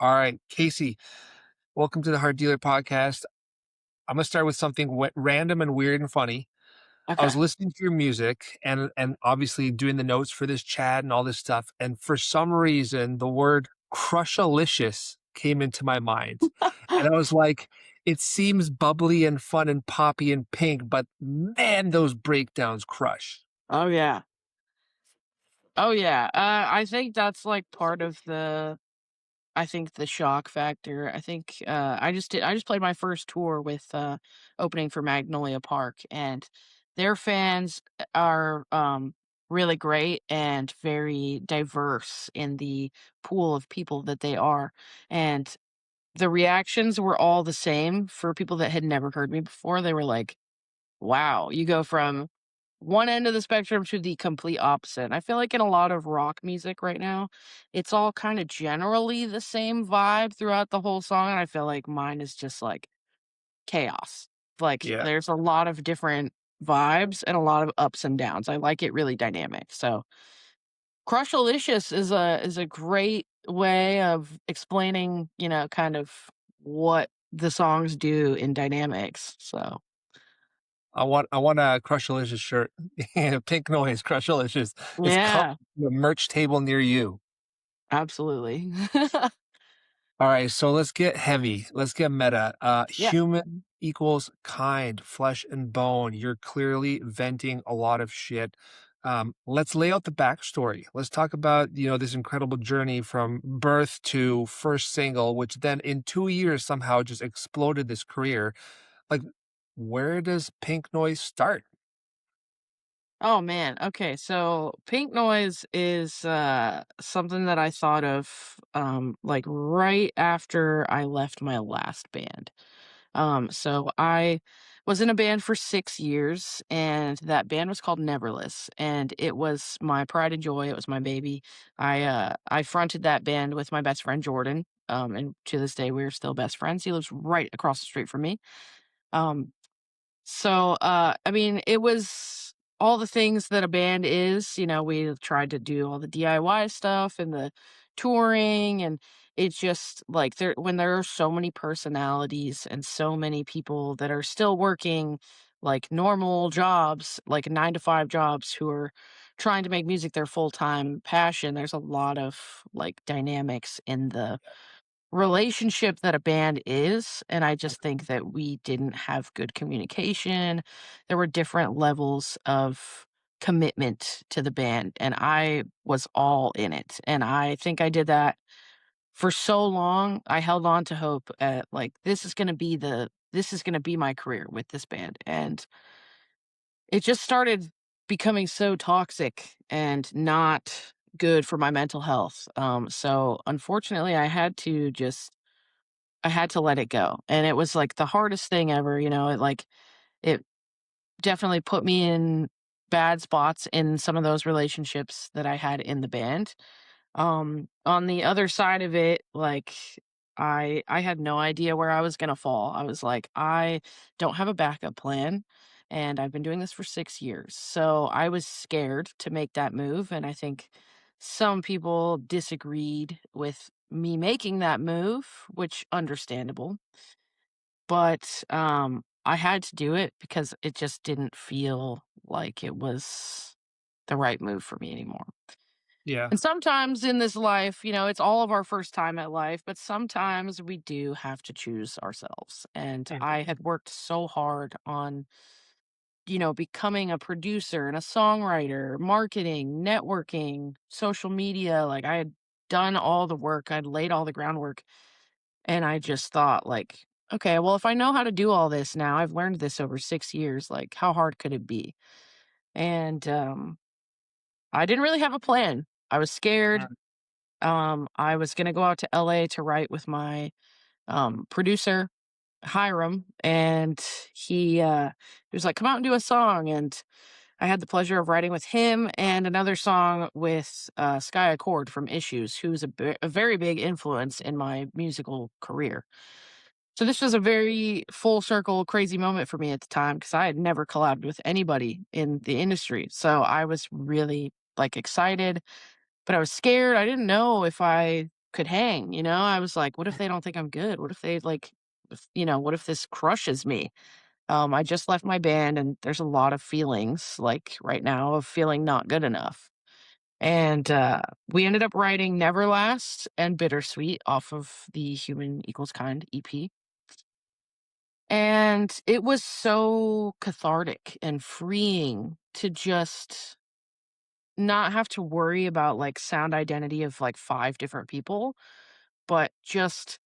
All right, Casey, welcome to the Heart Dealer podcast. I'm gonna start with something random and weird and funny. I Okay. was listening to your music and obviously doing the notes for this chat and all this stuff, and for some reason, the word "crushalicious" came into my mind, and I was like, "It seems bubbly and fun and poppy and pink, but man, those breakdowns crush." Oh, yeah. Oh, yeah. I think that's, like, part of the shock factor. I think, I just played my first tour with, opening for Magnolia Park, and their fans are, really great and very diverse in the pool of people that they are, and the reactions were all the same for people that had never heard me before. They were like, wow, you go from one end of the spectrum to the complete opposite. And I feel like in a lot of rock music right now, it's all kind of generally the same vibe throughout the whole song. And I feel like mine is just like chaos. Like Yeah. there's a lot of different vibes and a lot of ups and downs. I like it really dynamic. So Crushalicious is a great way of explaining, kind of what the songs do in dynamics. So I want a Crushalicious shirt. Pink Noise, Crushalicious. It's coming yeah. to a merch table near you. Absolutely. All right, so let's get heavy. Let's get meta. Yeah. Human equals kind, flesh and bone. You're clearly venting a lot of shit. Let's lay out the backstory. Let's talk about this incredible journey from birth to first single, which then in 2 years somehow just exploded this career. Like, where does Pink Noise start? Oh, man. Okay, so pink noise is, something that I thought of, like, right after I left my last band. So I was in a band for 6 years, and that band was called Neverless, and it was my pride and joy, it was my baby. I fronted that band with my best friend Jordan, and to this day, we're still best friends. He lives right across the street from me. Um I mean, it was all the things that a band is, we tried to do all the DIY stuff and the touring, and it's just like when there are so many personalities and so many people that are still working like normal jobs, like 9 to 5 jobs, who are trying to make music their full-time passion. There's a lot of like dynamics in the relationship that a band is, and I just think that we didn't have good communication. There were different levels of commitment to the band, and I was all in it, and I think I did that for so long. I held on to hope at, like, this is gonna be my career with this band, and it just started becoming so toxic and not good for my mental health. So unfortunately, I had to let it go, and it was, like, the hardest thing ever, it definitely put me in bad spots in some of those relationships that I had in the band. On the other side of it, like, I had no idea where I was gonna fall. I was like, "I don't have a backup plan, and I've been doing this for 6 years." So, I was scared to make that move, and I think some people disagreed with me making that move, which understandable. But, I had to do it because it just didn't feel like it was the right move for me anymore. Yeah. And sometimes in this life, it's all of our first time at life, but sometimes we do have to choose ourselves. And Yeah. I had worked so hard on, becoming a producer and a songwriter, marketing, networking, social media. Like I had done all the work, I'd laid all the groundwork. And I just thought, like, okay, well, if I know how to do all this now, I've learned this over 6 years, like, how hard could it be? And I didn't really have a plan. I was scared. I was gonna go out to LA to write with my, producer, Hiram, and he was like, "Come out and do a song," and I had the pleasure of writing with him and another song with, Sky Accord from Issues, who's a very big influence in my musical career. So this was a very full circle crazy moment for me at the time because I had never collabed with anybody in the industry. So I was really, like, excited, but I was scared. I didn't know if I could hang, you know? I was like, "What if they don't think I'm good? What if they, like, what if this crushes me?" I just left my band, and there's a lot of feelings, like, right now of feeling not good enough. And, we ended up writing Neverlast and Bittersweet off of the Human Equals Kind EP, and it was so cathartic and freeing to just not have to worry about, like, sound identity of, like, 5 different people, but just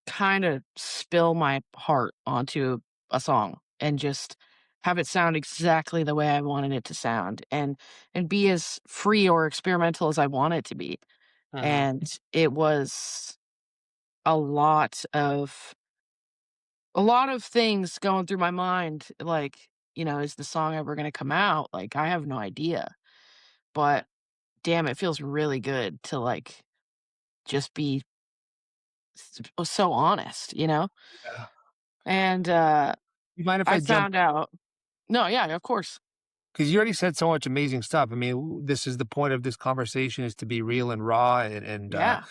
kinda spill my heart onto a song and just have it sound exactly the way I wanted it to sound and be as free or experimental as I want it to be. Mhm. And it was a lot of a lot of things going through my mind, like, is the song ever gonna come out? Like, I have no idea. But damn, it feels really good to, like, just be so honest, you know? Yeah. And, You mind if I I jump? found out. No, yeah, of course. Because you already said so much amazing stuff. I mean, this is the point of this conversation, is to be real and raw, Yeah,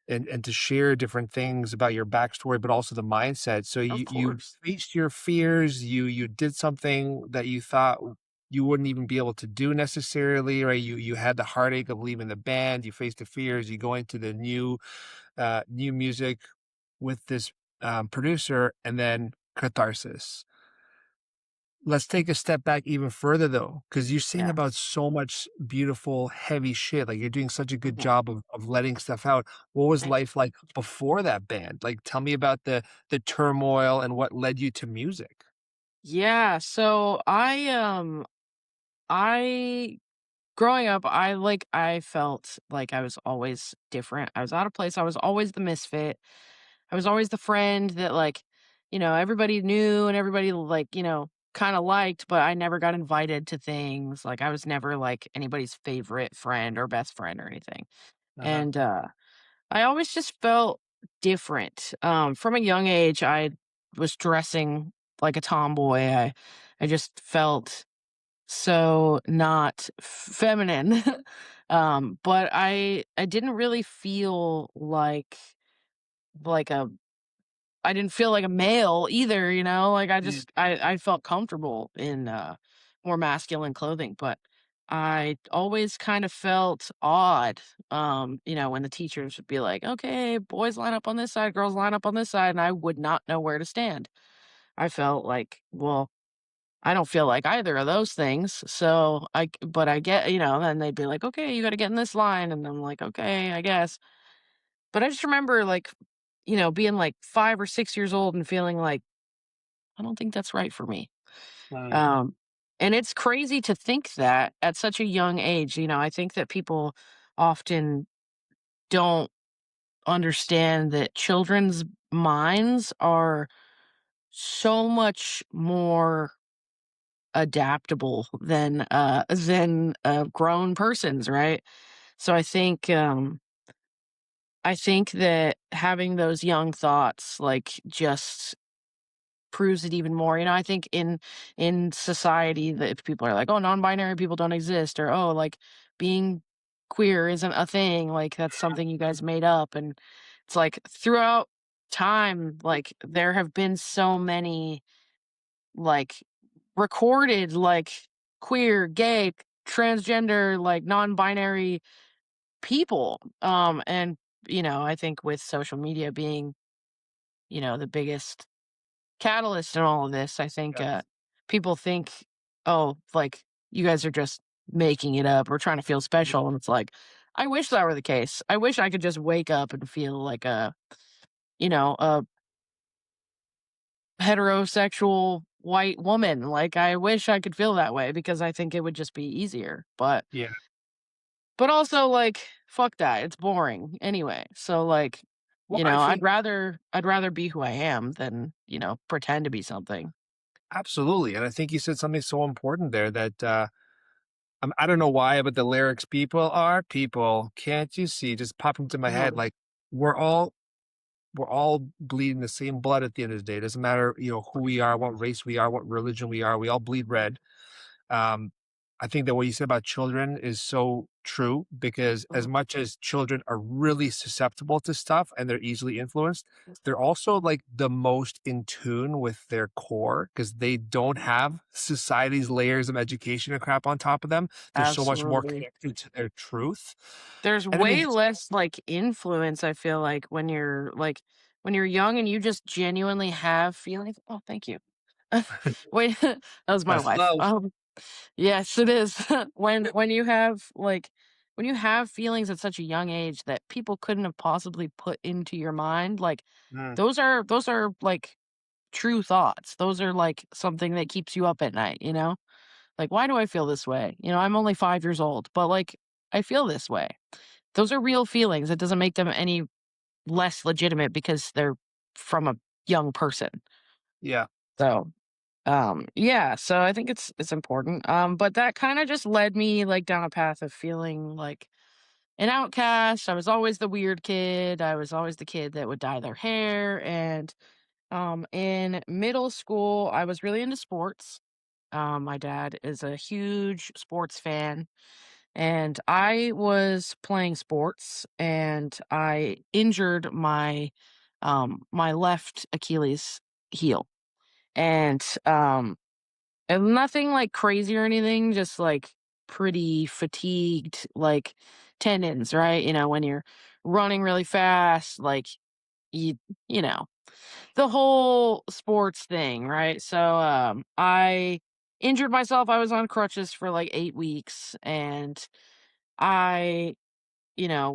and to share different things about your backstory, but also the mindset. So of you course. faced your fears. You did something that you thought you wouldn't even be able to do necessarily, right? You had the heartache of leaving the band. You faced the fears. You go into the new music with this producer, and then catharsis. Let's take a step back even further though, because you sing Yeah. about so much beautiful, heavy shit. Like, you're doing such a good Mhm. job of letting stuff out. What was Thank life like before that band? Like, tell me about the turmoil and what led you to music. Yeah, so I growing up, I felt like I was always different. I was out of place. I was always the misfit. I was always the friend that, like, everybody knew and everybody, like, kind of liked, but I never got invited to things. Like, I was never like anybody's favorite friend or best friend or anything. Uh-huh. And I always just felt different. From a young age, I was dressing like a tomboy. I just felt so not feminine. But I didn't really feel like a I didn't feel like a male either, like Mm. I felt comfortable in more masculine clothing, but I always kind of felt odd, when the teachers would be like, okay, boys line up on this side, girls line up on this side, and I would not know where to stand. I felt like, well, I don't feel like either of those things. So but I get, then they'd be like, okay, you got to get in this line. And I'm like, okay, I guess. But I just remember, like, being like 5 or 6 years old and feeling like, I don't think that's right for me. Mm. Um, and it's crazy to think that at such a young age. I think that people often don't understand that children's minds are so much more adaptable than a grown person's, right? So I think that having those young thoughts, like, just proves it even more. I think in society that people are like, "Oh, non-binary people don't exist," or, "Oh, like, being queer isn't a thing, like, that's something you guys made up," and it's like throughout time, like, there have been so many, like, recorded, like, queer, gay, transgender, like, non-binary people, and, I think with social media being, the biggest catalyst in all of this, I think, Yes. people think, "Oh, like, you guys are just making it up or trying to feel special," and it's like, I wish that were the case. I wish I could just wake up and feel like a heterosexual white woman. Like, I wish I could feel that way because I think it would just be easier, Yeah. but also, like, fuck that, it's boring anyway. So, like, Well, I I'd think rather be who I am than, pretend to be something. absolutely, and I think you said something so important there that, I don't know why, but the lyrics, "People are people, can't you see?" just popped into my head. Mhm. Like, we're all we're all bleeding the same blood at the end of the day. It doesn't matter, who we are, what race we are, what religion we are. We all bleed red. Um, I think that what you said about children is so true because as Mhm. much as children are really susceptible to stuff and they're easily influenced, they're also like the most in tune with their core because they don't have society's layers of education and crap on top of them. They're so much more Absolutely. connected to their truth. There's And I mean, way less, like, influence, I feel like, when you're young and you just genuinely have feelings. Oh, thank you. Wait, that was my that's wife. love. Yes, it is. When you have, like when you have feelings at such a young age that people couldn't have possibly put into your mind, like, Mm, those are, like, true thoughts. Those are, like, something that keeps you up at night, you know? Like, "Why do I feel this way?" You know, I'm only 5 years old, but, like, I feel this way. Those are real feelings. It doesn't make them any less legitimate because they're from a young person. yeah. So, yeah, so I think it's important. But that kinda just led me, like, down a path of feeling like an outcast. I was always the weird kid. I was always the kid that would dye their hair, and, in middle school, I was really into sports. My dad is a huge sports fan, and I was playing sports, and I injured my left Achilles heel. And, and nothing, like, crazy or anything, just, like, pretty fatigued, like, tendons, right? You know, when you're running really fast, like, you you know, the whole sports thing, right? So, I injured myself. I was on crutches for, like, 8 weeks, and I,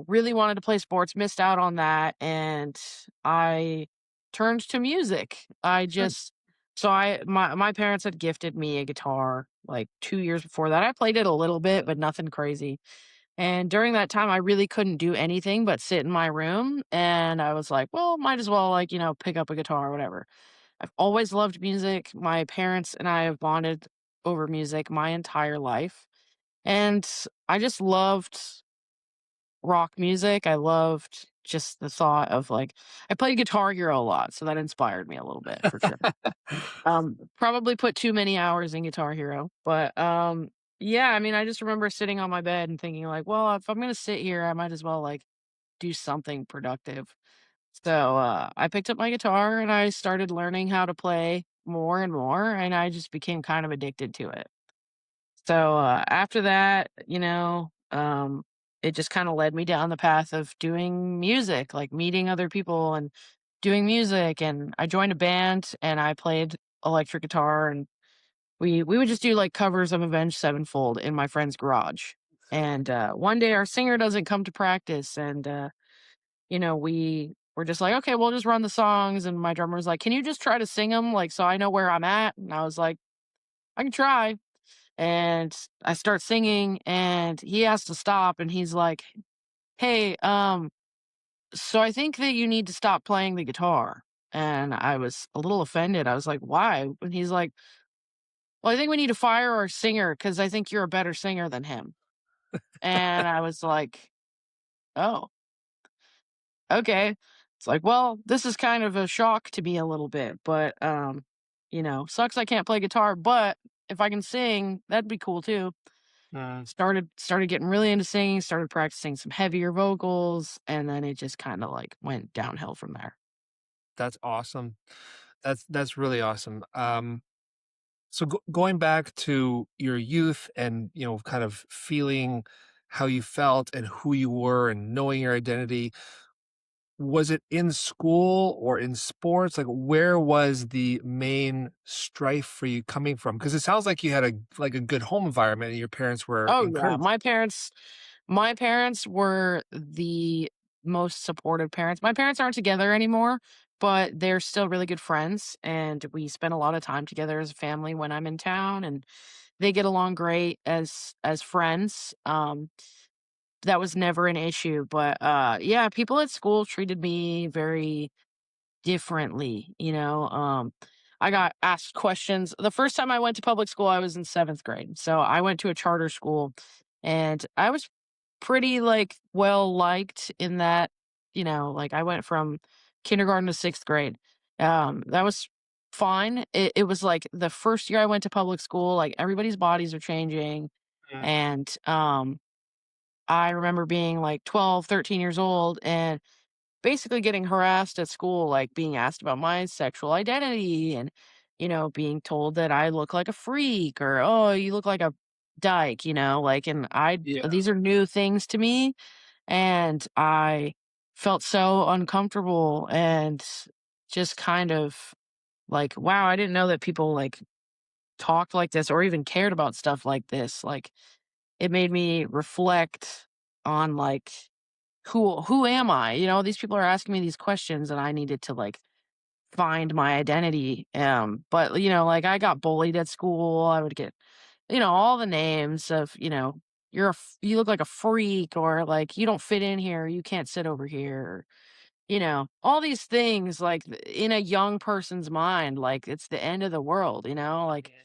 really wanted to play sports, missed out on that, and I turned to music. I Good. just so I my parents had gifted me a guitar, like, 2 years before that. I played it a little bit, but nothing crazy, and during that time, I really couldn't do anything but sit in my room, and I was like, "Well, might as well, like, pick up a guitar or whatever." I've always loved music. My parents and I have bonded over music my entire life, and I just loved rock music. I loved just the thought of, like, I played Guitar Hero a lot, so that inspired me a little bit for sure. Probably put too many hours in Guitar Hero, but, yeah, I mean, I just remember sitting on my bed and thinking like, "Well, if I'm gonna sit here, I might as well, like, do something productive." So, I picked up my guitar and I started learning how to play more and more, and I just became kind of addicted to it. So, after that, it just kinda led me down the path of doing music, like meeting other people and doing music, and I joined a band and I played electric guitar, and we would just do, like, covers of Avenged Sevenfold in my friend's garage. And, one day our singer doesn't come to practice, and, we were just like, "Okay, we'll just run the songs," and my drummer was like, "Can you just try to sing them, like, so I know where I'm at?" And I was like, "I can try." And I start singing and he has to stop and he's like, "Hey, so I think that you need to stop playing the guitar." And I was a little offended. I was like, "Why?" And he's like, "Well, I think we need to fire our singer because I think you're a better singer than him." And I was like, "Oh, okay." It's like, well, this is kind of a shock to me a little bit, but sucks I can't play guitar, but if I can sing, that'd be cool too. Mm, Started getting really into singing, started practicing some heavier vocals, and then it just kinda, like, went downhill from there. that's awesome. That's really awesome. So going back to your youth and kind of feeling how you felt and who you were and knowing your identity, was it in school or in sports? Like, where was the main strife for you coming from? Because it sounds like you had a good home environment and your parents were Oh, yeah, encouraged. my parents were the most supportive parents. My parents aren't together anymore, but they're still really good friends, and we spend a lot of time together as a family when I'm in town, and they get along great as friends. That was never an issue, but, yeah, people at school treated me very differently, I got asked questions. The first time I went to public school, I was in 7th grade, so I went to a charter school, and I was pretty, like, well liked in that, like, I went from kindergarten to 6th grade. That was fine. It was, like, the first year I went to public school, like, everybody's bodies are changing, Mm, and, I remember being like 12, 13 years old and basically getting harassed at school, like being asked about my sexual identity and, being told that I look like a freak or, oh, you look like a dyke, like, and Yeah, these are new things to me. And I felt so uncomfortable and just kind of like, wow, I didn't know that people like talked like this or even cared about stuff like this. Like, it made me reflect on like who am I? These people are asking me these questions and I needed to like find my identity. But like I got bullied at school. I would get, all the names of, you look like a freak or like you don't fit in here, you can't sit over here. Or, all these things like in a young person's mind, like it's the end of the world, like yeah,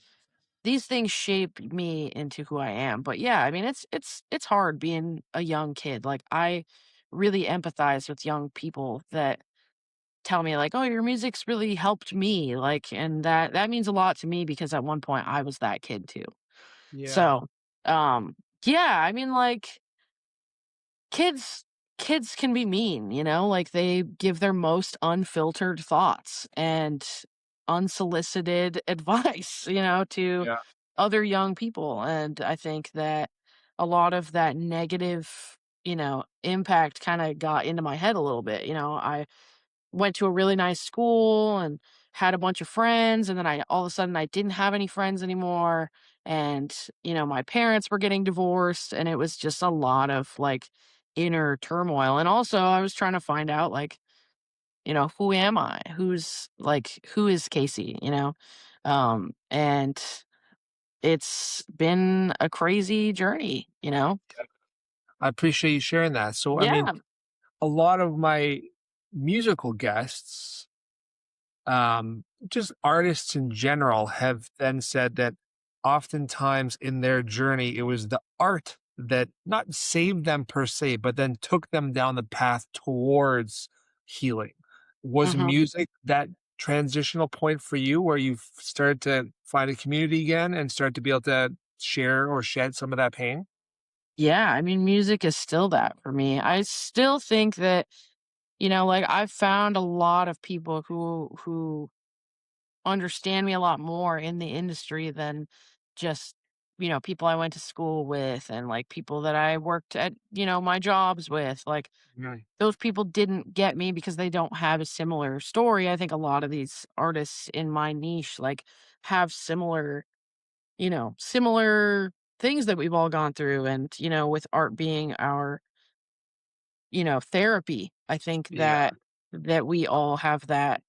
these things shape me into who I am. But yeah, I mean, it's hard being a young kid. Like I really empathize with young people that tell me like, "Oh, your music's really helped me." Like, and that means a lot to me because at one point I was that kid too. yeah, So, um, yeah, I mean, like kids kids can be mean, like they give their most unfiltered thoughts and unsolicited advice, to yeah, other young people. And I think that a lot of that negative, impact kind of got into my head a little bit. I went to a really nice school and had a bunch of friends, and then I all of a sudden I didn't have any friends anymore. And my parents were getting divorced, and it was just a lot of like inner turmoil. And also I was trying to find out like, who am I? Who is Casey, and it's been a crazy journey. yeah. I appreciate you sharing that. So, I mean, Yeah. a lot of my musical guests, just artists in general, have then said that oftentimes in their journey, it was the art that not saved them per se, but then took them down the path towards healing. Was Mhm. music that transitional point for you where you started to find a community again and start to be able to share or shed some of that pain? Yeah, I mean, music is still that for me. I still think that, like I've found a lot of people who understand me a lot more in the industry than just, people I went to school with and like people that I worked at, my jobs with. Like Right. those people didn't get me because they don't have a similar story. I think a lot of these artists in my niche like have similar things that we've all gone through. And, with art being our, therapy, I think Yeah. that we all have that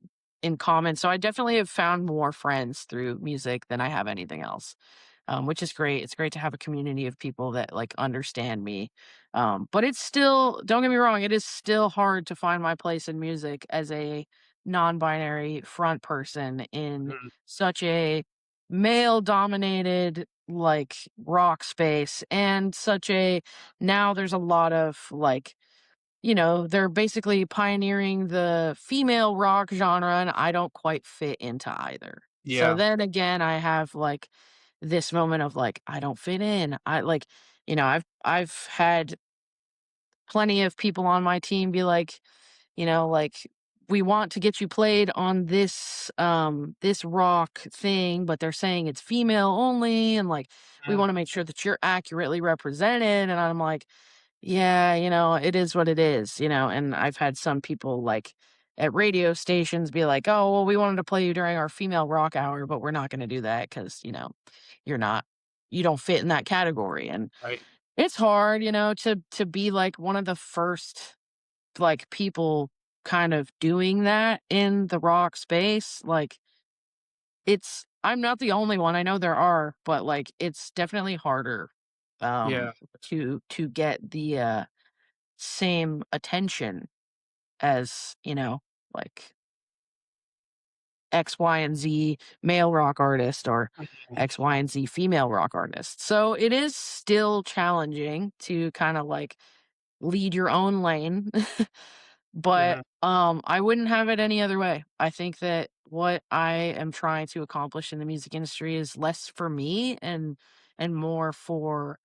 in common. So I definitely have found more friends through music than I have anything else, which is great. It's great to have a community of people that like understand me. But it's still, don't get me wrong, it is still hard to find my place in music as a non-binary front person in Mhm. such a male dominated like rock space and such a now there's a lot of like they're basically pioneering the female rock genre, and I don't quite fit into either. So Yeah. then again, I have like this moment of like, I don't fit in. I like, I've had plenty of people on my team be like, we want to get you played on this rock thing, but they're saying it's female only, and like we Mhm. want to make sure that you're accurately represented. And I'm like, yeah, it is what it is, and I've had some people like at radio stations be like, "Oh, well, we wanted to play you during our female rock hour, but we're not going to do that because, you're not, you don't fit in that category." And Right. it's hard, to be like one of the first like people kind of doing that in the rock space. Like I'm not the only one. I know there are, but like it's definitely harder Yeah. to get the same attention as, like X, Y, and Z male rock artist or Mhm. X, Y, and Z female rock artist. So it is still challenging to kind of like lead your own lane. But Mhm. I wouldn't have it any other way. I think that what I am trying to accomplish in the music industry is less for me and more for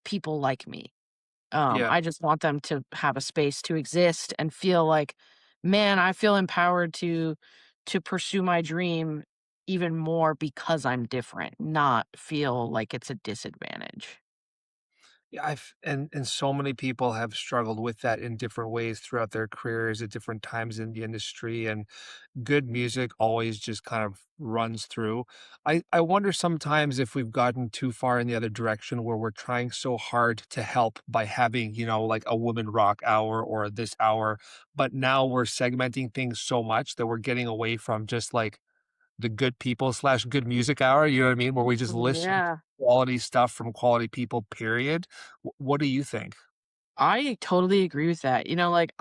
people like me. Yeah. I just want them to have a space to exist and feel like, man, I feel empowered to pursue my dream even more because I'm different, not feel like it's a disadvantage. Yeah, and so many people have struggled with that in different ways throughout their careers at different times in the industry, and good music always just kind of runs through. I wonder sometimes if we've gotten too far in the other direction where we're trying so hard to help by having, like a woman rock hour or this hour, but now we're segmenting things so much that we're getting away from just like the good people slash good music hour, you know what I mean? Where we just Mhm, listen to yeah. quality stuff from quality people, period. What do you think? I totally agree with that. Like,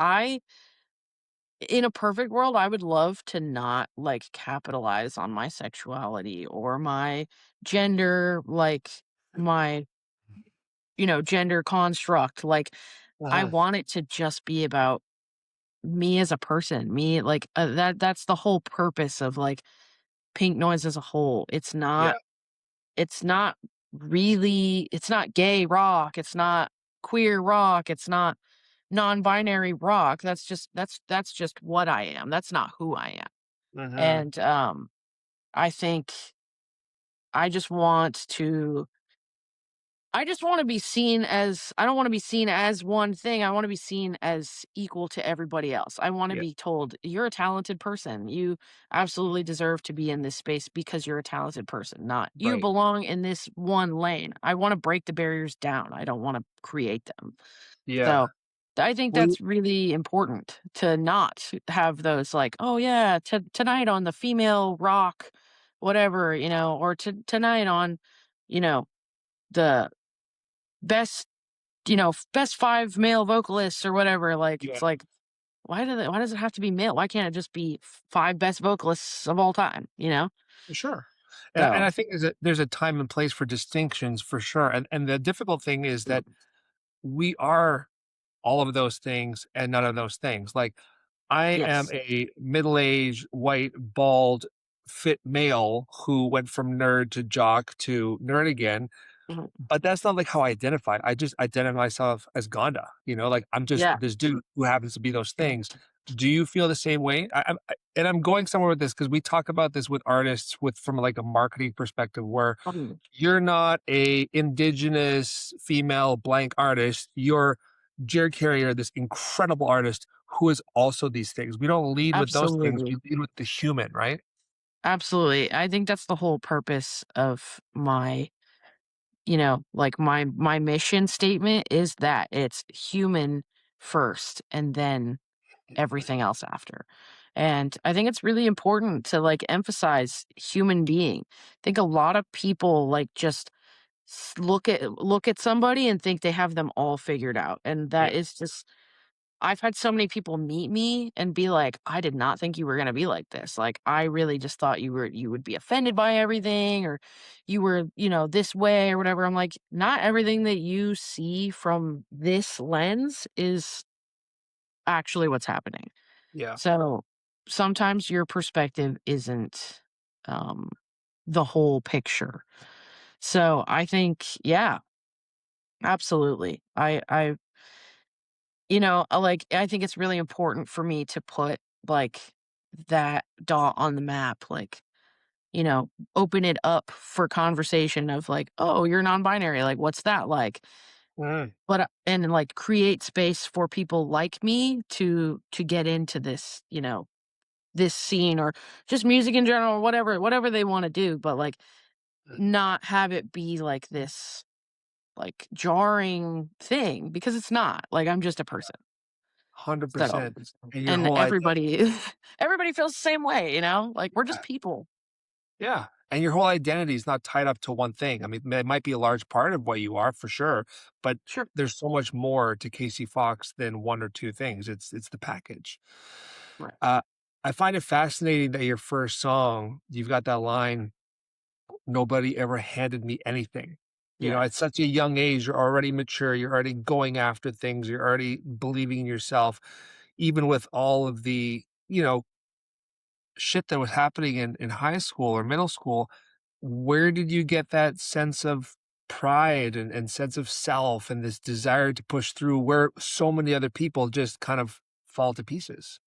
in a perfect world, I would love to not, like, capitalize on my sexuality or my gender, like, my, gender construct. Like, I Uh-huh. want it to just be about me as a person, me, like, that's the whole purpose of, like, Pink Noise as a whole. Yeah. It's not it's not gay rock, it's not queer rock, it's not non-binary rock. That's just what I am. That's not who I am. Mhm. And, I think I just want to I just wanna be seen as I don't wanna be seen as one thing, I wanna be seen as equal to everybody else. I wanna Yeah. be told, "You're a talented person. You absolutely deserve to be in this space because you're a talented person, not you Right. belong in this one lane." I wanna break the barriers down, I don't wanna create them. Yeah. So, I think Well, that's really important to not have those like, "Oh, yeah, tonight on the female rock whatever," or tonight on, you know, the best, best 5 male vocalists or whatever." Like, yeah, it's like, why does it have to be male? Why can't it just be 5 best vocalists of all time, you know? for sure. And So, I think there's a time and place for distinctions for sure. And the difficult thing is that we are all of those things and none of those things. Like I am yes. a middle-aged, white, bald, fit male who went from nerd to jock to nerd again. Mhm. But that's not, like, how I identify. I just identify myself as Gonda, like, I'm just Yeah. this dude who happens to be those things. Do you feel the same way? And I'm going somewhere with this because we talk about this with artists from, like, a marketing perspective where Mhm. you're not a indigenous female blank artist, you're Jer Carrier, this incredible artist who is also these things. We don't lead with those things, we Absolutely. lead with the human, right? Absolutely. I think that's the whole purpose of my like my mission statement is that it's human first and then everything else after. And I think it's really important to like emphasize human being. I think a lot of people like just look at somebody and think they have them all figured out. And Yeah, that is just I've had so many people meet me and be like, "I did not think you were gonna be like this. Like, I really just thought you would be offended by everything or you were, this way or whatever." I'm like, "Not everything that you see from this lens is actually what's happening." yeah, So, sometimes your perspective isn't, um, the whole picture. So, I think yeah, absolutely. Like, I think it's really important for me to put, like, that dot on the map, like, open it up for conversation of like, "Oh, you're non-binary, like, what's that like?" mhm, But, and then, like, create space for people like me to get into this, this scene or just music in general, whatever they wanna do, but, like, not have it be, like, this, like, jarring thing because it's not, like, I'm just a person. So 100%. And your and whole idea. everybody everybody feels the same way, like, we're just people. Yeah, and your whole identity is not tied up to one thing. I mean, it might be a large part of what you are for sure, but Sure. there's so much more to Casey Fox than one or two things. It's the package. Right. Uh, I find it fascinating that your first song, you've got that line, "Nobody ever handed me anything." Yeah. At such a young age, you're already mature, you're already going after things, you're already believing in yourself, even with all of the, shit that was happening in high school or middle school. Where did you get that sense of pride and sense of self and this desire to push through where so many other people just kind of fall to pieces.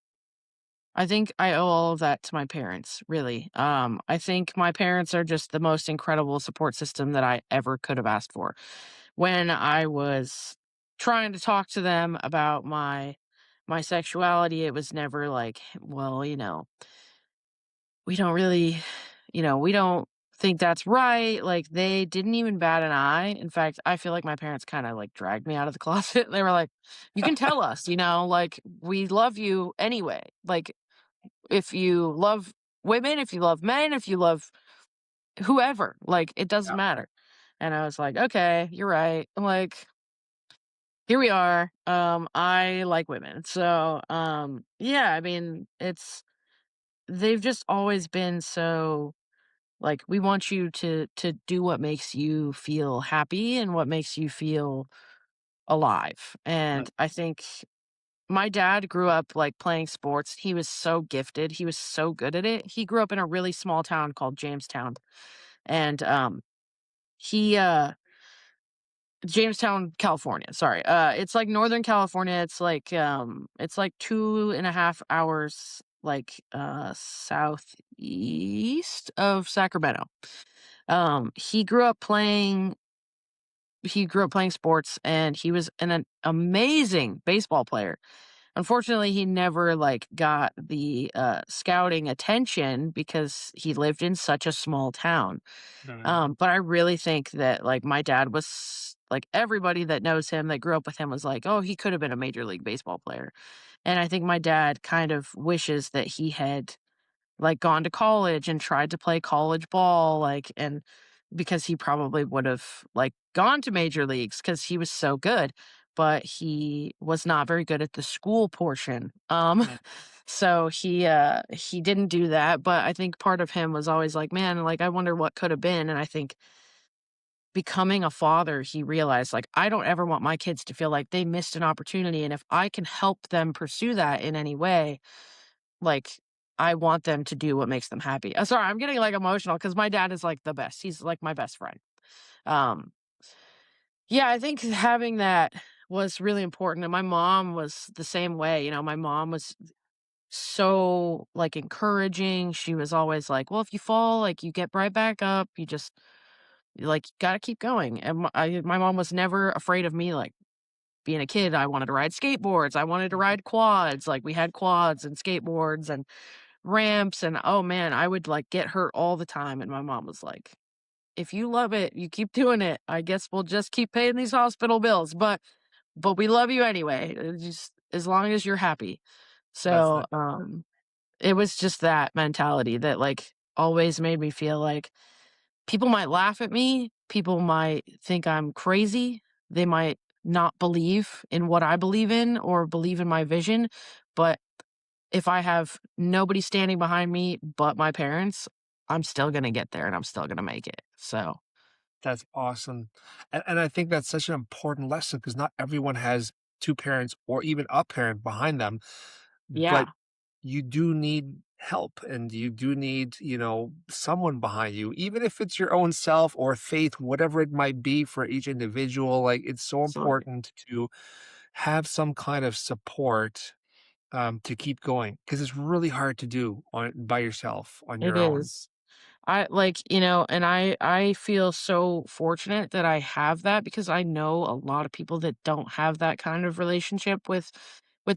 I think I owe all of that to my parents, really. I think my parents are just the most incredible support system that I ever could have asked for. When I was trying to talk to them about my sexuality, it was never like, well, we don't really, we don't think that's right. Like they didn't even bat an eye. In fact, I feel like my parents kind of like dragged me out of the closet. They were like, you can tell us, like we love you anyway. Like if you love women, if you love men, if you love whoever, like, it doesn't matter. And I was like, "Okay, you're right." I'm like, "Here we are. I like women." So, yeah, I mean, they've just always been so like, "We want you to do what makes you feel happy and what makes you feel alive." Yeah. And I think my dad grew up, like, playing sports. He was so gifted. He was so good at it. He grew up in a really small town called Jamestown, and, he, Jamestown, California, sorry. It's, like, Northern California. It's, like, 2.5 hours, like, southeast of Sacramento. He grew up playing sports, and he was an amazing baseball player. Unfortunately, he never, like, got the, scouting attention because he lived in such a small town. Right. But I really think that, like, my dad was like, everybody that knows him, that grew up with him was like, "Oh, he could have been a major league baseball player." And I think my dad kind of wishes that he had like, gone to college and tried to play college ball, like, and because he probably would've, like, gone to major leagues because he was so good, but he was not very good at the school portion. Yeah. So he didn't do that, but I think part of him was always like, "Man, like, I wonder what coulda been," and I think becoming a father, he realized, like, "I don't ever want my kids to feel like they missed an opportunity, and if I can help them pursue that in any way, like, I want them to do what makes them happy." Sorry, I'm getting, like, emotional because my dad is, like, the best. He's, like, my best friend. Um, yeah, I think having that was really important, and my mom was the same way. My mom was so, like, encouraging. She was always like, "Well, if you fall, like, you get right back up. You just, like, gotta keep going." And my mom was never afraid of me, like, being a kid, I wanted to ride skateboards. I wanted to ride quads. Like, we had quads and skateboards and ramps, and oh man, I would like get hurt all the time. And my mom was like, if you love it, you keep doing it. I guess we'll just keep paying these hospital bills, but we love you anyway. Just as long as you're happy. That's So nice. it was just that mentality that like always made me feel like people might laugh at me, people might think I'm crazy, they might not believe in what I believe in or believe in my vision, but if I have nobody standing behind me but my parents, I'm still gonna get there and I'm still gonna make it. So, That's awesome. And I think that's such an important lesson because not everyone has 2 parents or even a parent behind them, but yeah, you do need help and you do need, someone behind you, even if it's your own self or faith, whatever it might be for each individual. Like it's so absolutely. important to have some kind of support to keep going because it's really hard to do on by yourself on It your own. is. I like, and I feel so fortunate that I have that because I know a lot of people that don't have that kind of relationship with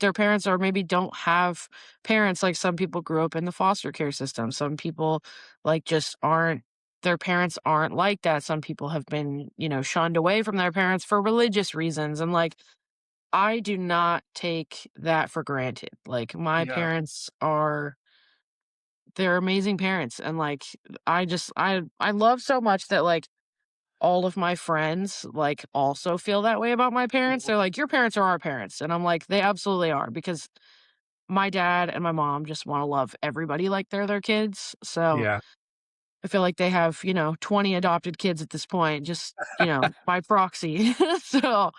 their parents or maybe don't have parents. Like some people grew up in the foster care system. Some people like just aren't their parents aren't like that. Some people have been, shunned away from their parents for religious reasons. And like I do not take that for granted. Like my Yeah. parents are they're amazing parents and like I love so much that like all of my friends like also feel that way about my parents. Mhm. They're like your parents are our parents and I'm like they absolutely are because my dad and my mom just want to love everybody like they're their kids. So Yeah. I feel like they have, 20 adopted kids at this point just, by proxy. So,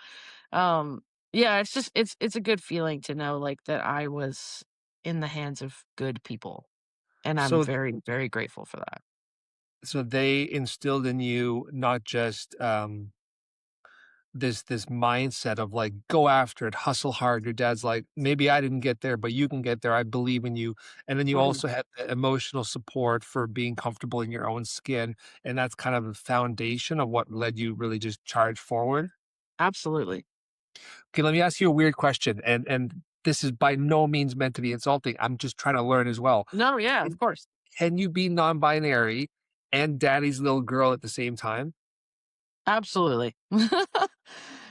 um yeah, it's just it's a good feeling to know like that I was in the hands of good people and I'm So very very grateful for that. So they instilled in you not just, this mindset of, like, "Go after it, hustle hard." Your dad's like, "Maybe I didn't get there, but you can get there, I believe in you." And then you Mhm. also had the emotional support for being comfortable in your own skin, and that's kind of the foundation of what led you really just charge forward? Absolutely. Okay, let me ask you a weird question, and this is by no means meant to be insulting, I'm just trying to learn as well. No, yeah, of Can course. can you be non-binary and daddy's little girl at the same time? Absolutely.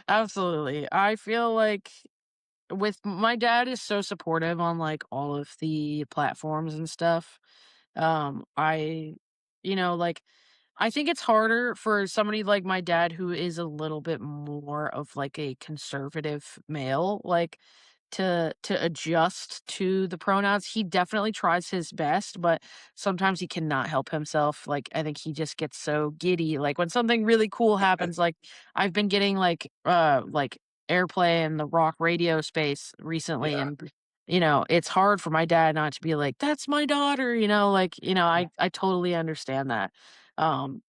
Absolutely. I feel like with my dad is so supportive on, like, all of the platforms and stuff. I like, I think it's harder for somebody like my dad who is a little bit more of, like, a conservative male, like, to adjust to the pronouns. He definitely tries his best, but sometimes he cannot help himself. Like, I think he just gets so giddy. Like, when something really cool happens, like, I've been getting, like, airplay in the rock radio space recently, Yeah, and, it's hard for my dad not to be like, "That's my daughter," like, I totally understand that. Um,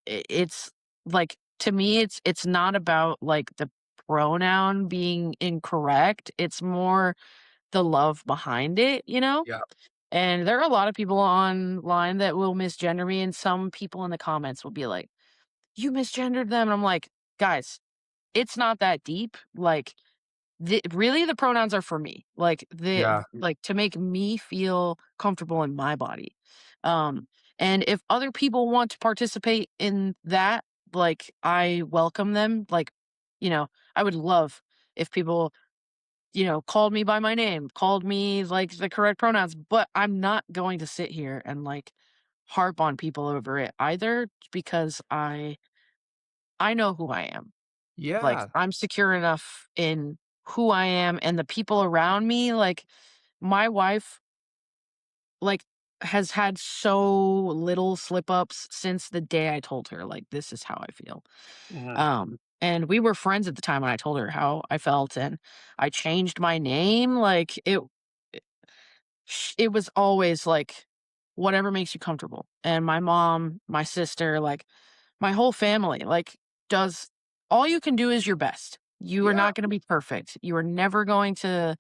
it's like, to me, it's not about, like, the pronoun being incorrect, it's more the love behind it. yeah. And there are a lot of people online that will misgender me, and some people in the comments will be like, "You misgendered them," and I'm like, "Guys, it's not that deep." Like, really, the pronouns are for me, Yeah. like, to make me feel comfortable in my body. Um, and if other people want to participate in that, like, I welcome them. Like, you know, I would love if people, called me by my name, called me, like, the correct pronouns, but I'm not going to sit here and, like, harp on people over it either, because I know who I am. Like, Yeah. I'm secure enough in who I am and the people around me. Like, my wife, like, has had so little slip ups since the day I told her, like, this is how I feel. Mhm. And we were friends at the time when I told her how I felt, and I changed my name. Like, it was always like, whatever makes you comfortable. And my mom, my sister, like, my whole family, like, does all you can do is your best. You are Yeah. not gonna be perfect. You are never going to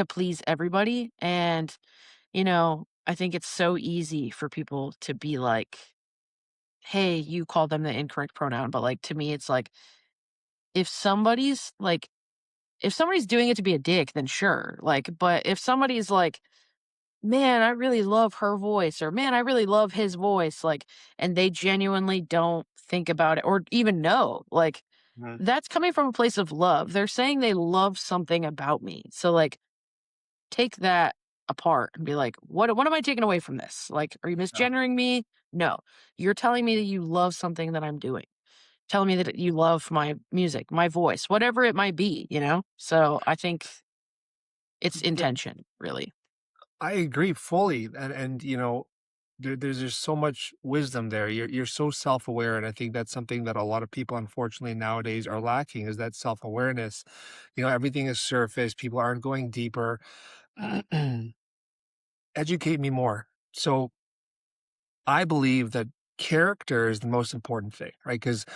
please everybody, and, I think it's so easy for people to be like, "Hey, you called them the incorrect pronoun," but, like, to me, it's like, if somebody's, like if somebody's doing it to be a dick, then sure, like, but if somebody's like, "Man, I really love her voice," or, "Man, I really love his voice," like, and they genuinely don't think about it or even know, like, Mhm. that's coming from a place of love. They're saying they love something about me. So, like, take that apart and be like, "What am I taking away from this? Like, are you Yeah. misgendering me? No. You're telling me that you love something that I'm doing. Telling me that you love my music, my voice, whatever it might be? So, I think it's Yeah, intention, really." I agree fully, and, there's just so much wisdom there. You're so self-aware, and I think that's something that a lot of people, unfortunately, nowadays are lacking is that self-awareness. Everything is surface, people aren't going deeper. Educate me more. So I believe that character is the most important thing, right? Because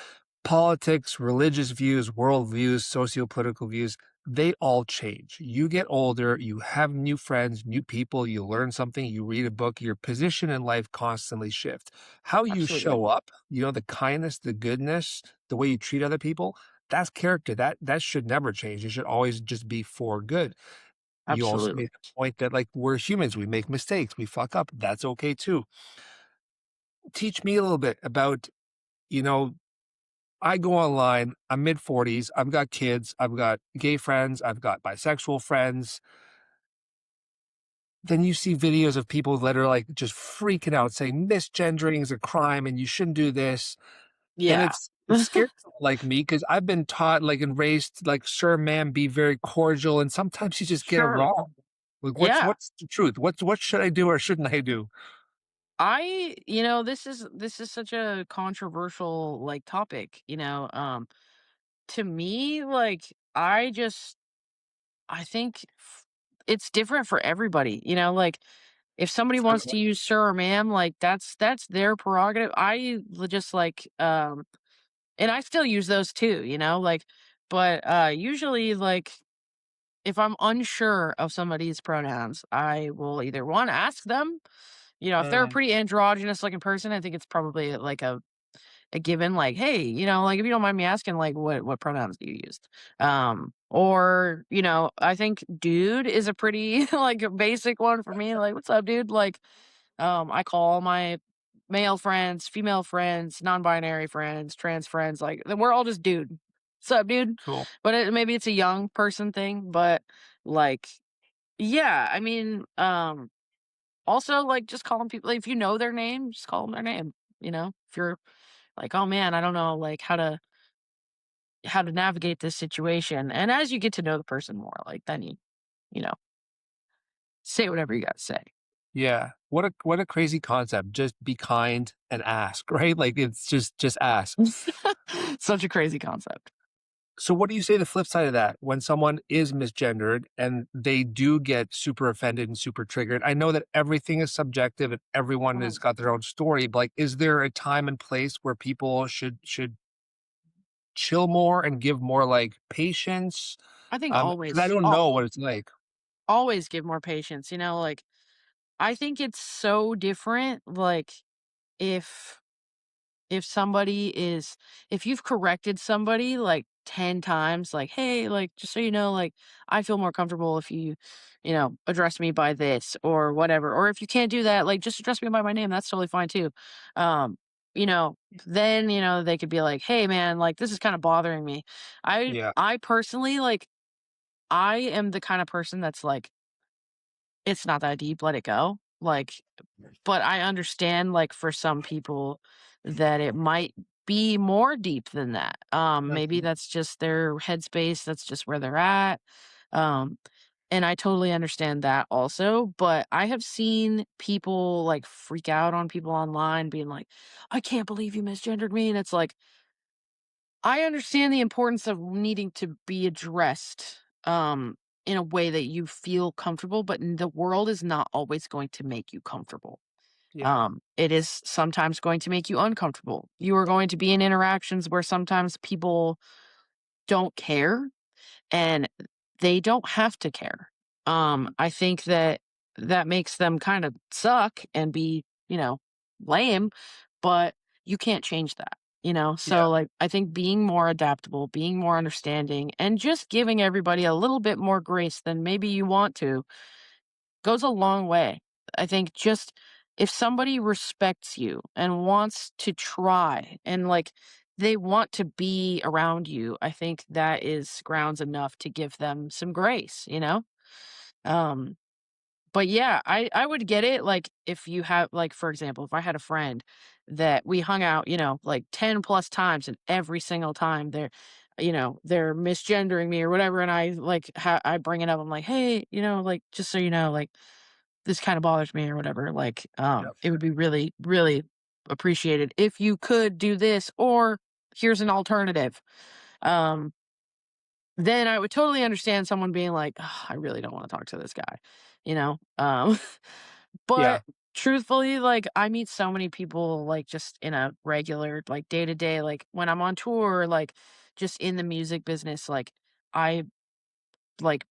politics, religious views, worldviews, socio-political views, they all change. You get older, you have new friends, new people, you learn something, you read a book, your position in life constantly shift. How you Absolutely. show up, the kindness, the goodness, the way you treat other people, that's character. That should never change. It should always just be for good. You also Absolutely. made the point that like we're humans, we make mistakes, we fuck up. That's okay too. Teach me a little bit about, you know, I go online, I'm mid-40s, I've got kids, I've got gay friends, I've got bisexual friends. Then you see videos of people that are, like, just freaking out saying misgendering is a crime and you shouldn't do this, and Yeah. it's scary for someone like me because 'cause I've been taught, like, and raised, like, "Sir, ma'am, be very cordial," and sometimes you just get it Sure. wrong. Like, Yeah. what's the truth? What should I do or shouldn't I do? This is such a controversial, like, topic. To me, like, I think it's different for everybody. Like, If somebody wants to use sir or ma'am, like, that's their prerogative. Just, like, and I still use those too, like, but, usually, like, if I'm unsure of somebody's pronouns, I will either, 1, ask them, if they're a Mm, pretty androgynous looking person, I think it's probably, like, a given, like, "Hey, like, if you don't mind me asking, like, what pronouns do you use?" Or, I think dude is a pretty, like, a basic one for me, like, "What's up, dude?" Like, I call my male friends, female friends, non-binary friends, trans friends, like, then we're all just dude. "Sup, dude?" cool. But maybe it's a young person thing, but, like, yeah, I mean, also, like, just calling people if you know their name, just call them their name, If you're like, "Oh, man, I don't know, like, how to navigate this situation," and as you get to know the person more, like, then you know, say whatever you gotta say. Yeah. What a crazy concept. Just be kind and ask, right? Like, it's just ask. Such a crazy concept. So what do you say the flip side of that? When someone is misgendered and they do get super offended and super triggered, I know that everything is subjective and everyone has Mhm. got their own story, but, like, is there a time and place where people should chill more and give more, like, patience? I think 'Cause I always don't know what it's like. always give more patience, like, I think it's so different, like, if if somebody is if you've corrected somebody, like, 10 times, like, "Hey, like, just so you know, like, I feel more comfortable if you address me by this," or whatever, or if you can't do that, like, "Just address me by my name, that's totally fine too." Um, you know, then, they could be like, "Hey, man, like, this is kinda bothering me." Yeah. I personally, like, I am the kind of person that's like, "It's not that deep, let it go." Like, but I understand, like, for some people that it might be more deep than that. Maybe Mhm. that's just their headspace, that's just where they're at. Um, and I totally understand that also, but I have seen people, like, freak out on people online being like, "I can't believe you misgendered me," and it's like, I understand the importance of needing to be addressed, in a way that you feel comfortable, but the world is not always going to make you comfortable. Yeah. It is sometimes going to make you uncomfortable. You are going to be in interactions where sometimes people don't care and they don't have to care. I think that that makes them kind of suck and be, lame, but you can't change that, Yeah. So, like, I think being more adaptable, being more understanding, and just giving everybody a little bit more grace than maybe you want to goes a long way. I think just if somebody respects you and wants to try and, like, they want to be around you, I think that is grounds enough to give them some grace? Um, but yeah, I would get it, like, if you have, like, for example, if I had a friend that we hung out, like, 10 plus times, and every single time they're misgendering me or whatever, and I bring it up, I'm like, "Hey, like, just so you know, like, this kinda bothers me," or whatever, like, Yep. it would be really, really appreciated if you could do this, or here's an alternative. Um, then I would totally understand someone being like, "Ugh, I really don't wanna talk to this guy," you know? Yeah. But truthfully, like, I meet so many people, like, just in a regular, like, day to day, like, when I'm on tour, like, just in the music business, like, I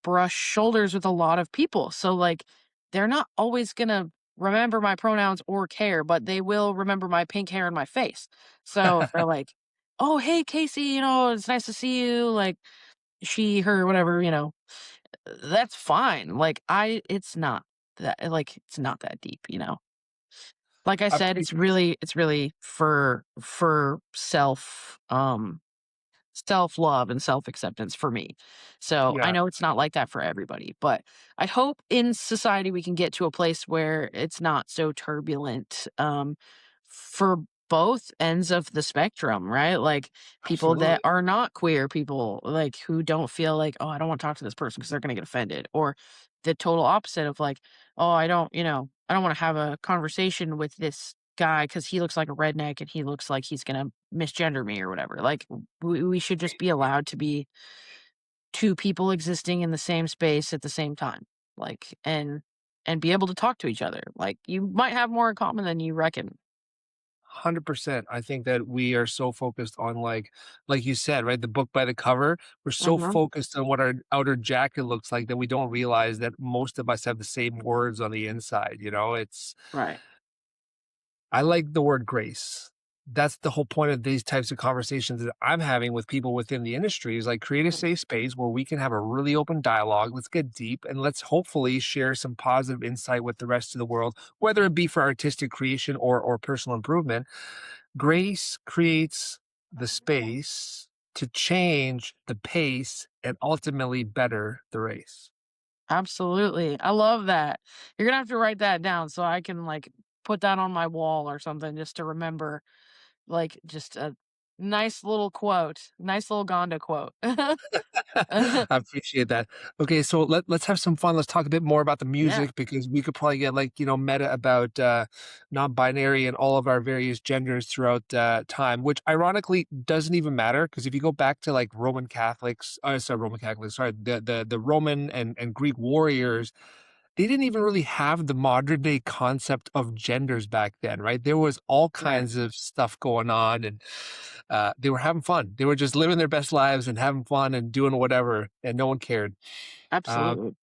brush shoulders with a lot of people. So, like, they're not always gonna remember my pronouns or care, but they will remember my pink hair and my face. So if they're like, "Oh, hey, Casey, it's nice to see you," like, she, her, whatever, that's fine. Like, it's not that deep. Like I I said, appre it's really for self-love and self-acceptance for me. So, I Yeah. know it's not like that for everybody, but I hope in society we can get to a place where it's not so turbulent, for both ends of the spectrum, right? Like, people that Absolutely. are not queer, people, like, who don't feel like, "Oh, I don't wanna talk to this person because 'cause they're gonna get offended," or the total opposite of like, "Oh, I don't wanna have a conversation with this guy because he looks like a redneck and he looks like he's gonna misgender me," or whatever. Like, we should just be allowed to be 2 people existing in the same space at the same time. Like, and be able to talk to each other. Like, you might have more in common than you reckon. 100%. I think that we are so focused on like you said, right? The book by the cover. We're so Mhm. focused on what our outer jacket looks like that we don't realize that most of us have the same words on the inside, you know? It's Right. I like the word grace. That's the whole point of these types of conversations that I'm having with people within the industry is like create a safe space where we can have a really open dialogue. Let's get deep and let's hopefully share some positive insight with the rest of the world, whether it be for artistic creation or personal improvement. Grace creates the space to change the pace and ultimately better the race. Absolutely. I love that. You're gonna have to write that down so I can, like, put that on my wall or something just to remember, like, just a nice little quote, nice little Gonda quote. I appreciate that. Okay, so let's have some fun. Let's talk a bit more about the Yeah, music because we could probably get like, meta about non-binary and all of our various genders throughout time, which ironically doesn't even matter because if you go back to like Roman Catholics, sorry, the Roman and Greek warriors, they didn't even really have the modern day concept of genders back then, right? There was all right. kinds of stuff going on and they were having fun. They were just living their best lives and having fun and doing whatever, and no one cared. Uh, Absolutely.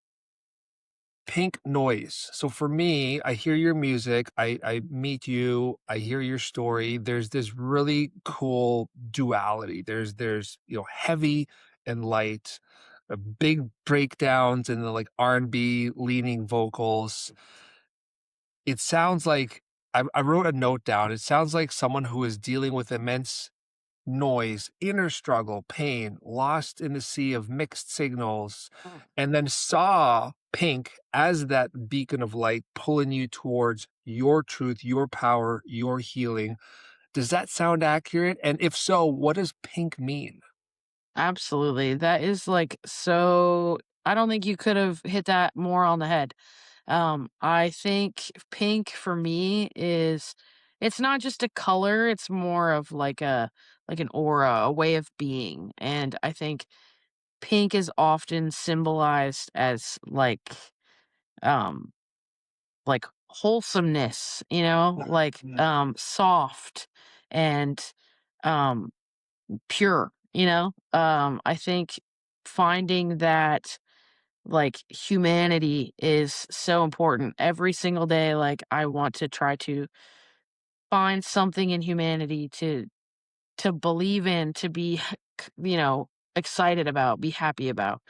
Pink noise. So for me, I hear your music, I meet you, I hear your story. There's this really cool duality. There's heavy and light, big breakdowns and the like R&B leaning vocals. It sounds like I wrote a note down. It sounds like someone who is dealing with immense noise, inner struggle, pain, lost in the sea of mixed signals, Mm. and then saw pink as that beacon of light pulling you towards your truth, your power, your healing. Does that sound accurate? And if so, what does pink mean? Absolutely. That is, like, so I don't think you could have hit that more on the head. I think pink for me is it's not just a color, it's more of like an aura, a way of being. And I think pink is often symbolized as um like wholesomeness, soft and um pure, you know? I think finding that like humanity is so important every single day. Like, I want to try to find something in humanity to believe in, to be excited about, be happy about.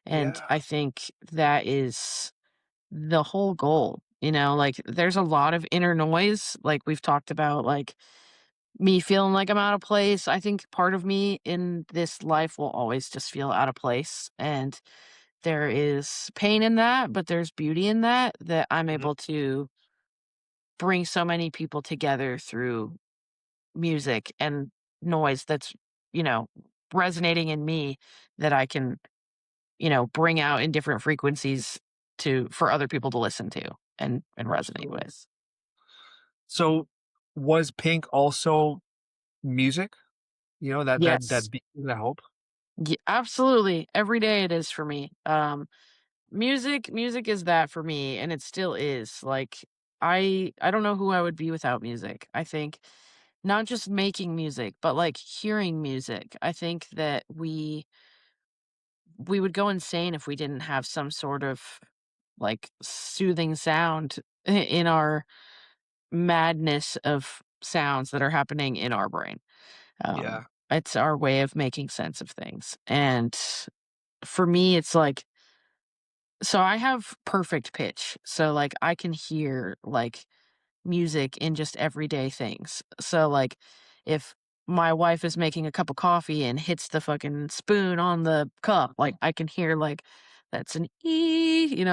And Yeah. I think that is the whole goal. Like, there's a lot of inner noise, like we've talked about, like me feeling like I'm out of place. I think part of me in this life will always just feel out of place. And there is pain in that, but there's beauty in that, that I'm Mhm. able to bring so many people together through music and noise that's, you know, resonating in me, that I can, bring out in different frequencies to for other people to listen to and resonate Absolutely. with. So was pink also music? That Yes. beacon of hope? Absolutely. Every day it is for me. Music is that for me, and it still is. Like, I don't know who I would be without music. I think not just making music, but like hearing music. I think that we would go insane if we didn't have some sort of like soothing sound in our madness of sounds that are happening in our brain. Yeah. It's our way of making sense of things. And for me, it's like, so I have perfect pitch. So like I can hear like music in just everyday things. So like if my wife is making a cup of coffee and hits the fucking spoon on the cup, like I can hear like that's an e,